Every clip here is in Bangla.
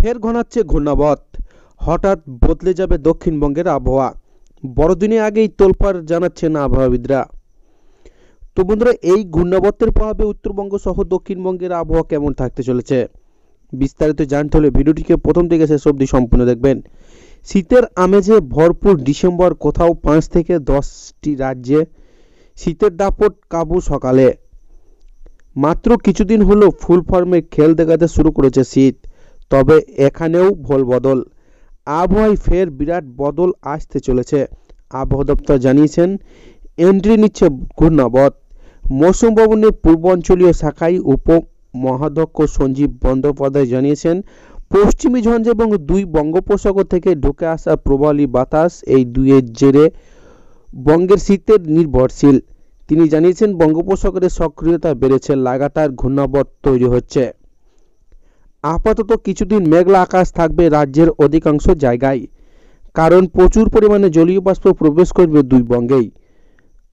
ফের ঘনাচ্ছে ঘূর্ণাবর্ত, হঠাৎ বদলে যাবে দক্ষিণবঙ্গের আবহাওয়া। বড়দিনের আগেই তোলপাড় জানাচ্ছেন আবহাওয়াবিদরা। তো বন্ধুরা, এই ঘূর্ণাবর্তের প্রভাবে উত্তরবঙ্গ সহ দক্ষিণবঙ্গের আবহাওয়া কেমন থাকতে চলেছে বিস্তারিত জানতে হলে ভিডিওটিকে প্রথম থেকে শেষ অবধি সম্পূর্ণ দেখবেন। শীতের আমেজে ভরপুর ডিসেম্বর, কোথাও 5 থেকে 10টি রাজ্যে শীতের দাপট কাবু। সকালে মাত্র কিছুদিন হলো ফুল ফর্মে খেল দেখাতে শুরু করেছে শীত, তবে এখানেও ভোল বদল। আবহাওয়ায় ফের বিরাট বদল আসতে চলেছে। আবহাওয়া দপ্তর জানিয়েছেন এন্ট্রি নিচ্ছে ঘূর্ণাবর্ত। মৌসুম ভবনের পূর্বাঞ্চলীয় শাখায় উপমহাধ্যক্ষ সঞ্জীব বন্দ্যোপাধ্যায় জানিয়েছেন পশ্চিমী ঝঞ্ঝ এবং 2 বঙ্গোপসাগর থেকে ঢুকে আসা প্রবালী বাতাস এই দুইয়ের জেরে বঙ্গের শীতের নির্ভরশীল। তিনি জানিয়েছেন বঙ্গোপসাগরের সক্রিয়তা বেড়েছে, লাগাতার ঘূর্ণাবর্ত তৈরি হচ্ছে। আপাতত কিছুদিন মেঘলা আকাশ থাকবে রাজ্যের অধিকাংশ জায়গায়, কারণ প্রচুর পরিমাণে জলীয় বাষ্প প্রবেশ করবে 2 বঙ্গেই।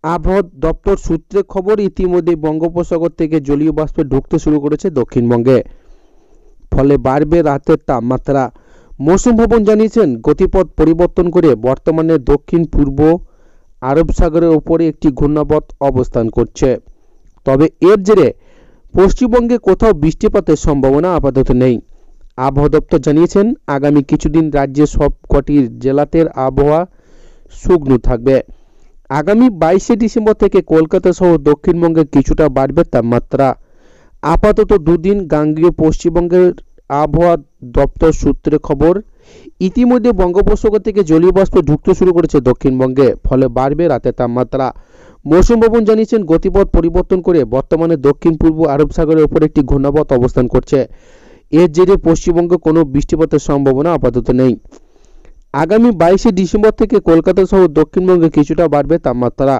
আবহাওয়া দপ্তর সূত্রে খবর, ইতিমধ্যে বঙ্গোপসাগর থেকে জলীয় বাষ্প ঢুকতে শুরু করেছে দক্ষিণবঙ্গে, ফলে বাড়বে রাতের তাপমাত্রা। মৌসুম ভবন জানিয়েছেন গতিপথ পরিবর্তন করে বর্তমানে দক্ষিণ পূর্ব আরব সাগরের উপরে একটি ঘূর্ণাবর্ত অবস্থান করছে, তবে এর জেরে পশ্চিমবঙ্গে কোথাও বৃষ্টিপাতের সম্ভাবনা আপাতত নেই। আবহাওয়া দপ্তর জানিয়েছেন আগামী কিছুদিন রাজ্যের সবকটি জেলাতে আবহাওয়া শুকনো থাকবে। আগামী 22শে ডিসেম্বর থেকে কলকাতা সহ দক্ষিণবঙ্গে কিছুটা বাড়বে তাপমাত্রা। আপাতত 2 দিন গাঙ্গেয় পশ্চিমবঙ্গের আবহাওয়া দপ্তর সূত্রে খবর, ইতিমধ্যে বঙ্গোপসাগর থেকে জলীয় বাষ্প ঢুকতে শুরু করেছে দক্ষিণবঙ্গে, ফলে বাড়বে রাতের তাপমাত্রা। মৌসুম ভবন জানিয়েছেন গতিপথ পরিবর্তন করে বর্তমানে দক্ষিণ পূর্ব আরব সাগরের উপর একটি ঘূর্ণাবর্ত অবস্থান করছে। এর জেরে পশ্চিমবঙ্গে কোনো বৃষ্টিপাতের সম্ভাবনা আপাতত নেই। আগামী 22শে ডিসেম্বর থেকে কলকাতা সহ দক্ষিণবঙ্গে কিছুটা বাড়বে তাপমাত্রা।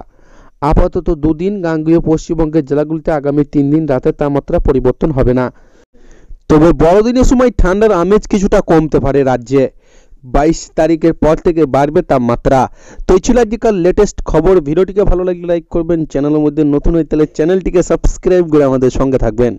আপাতত 2 দিন গাঙ্গেয় পশ্চিমবঙ্গের জেলাগুলিতে আগামী 3 দিন রাতের তাপমাত্রা পরিবর্তন হবে না। তবে বড়দিনের সময় ঠান্ডার আমেজ কিছুটা কমতে পারে রাজ্যে। 22 তারিখের পর থেকে বাড়বে তাপমাত্রা। তো এই ছিল আজকাল লেটেস্ট খবর। ভিডিওটিকে ভালো লাগলে লাইক করবেন, চ্যানেলের মধ্যে নতুন হয়ে তাহলে চ্যানেলটিকে সাবস্ক্রাইব করে আমাদের সঙ্গে থাকবেন।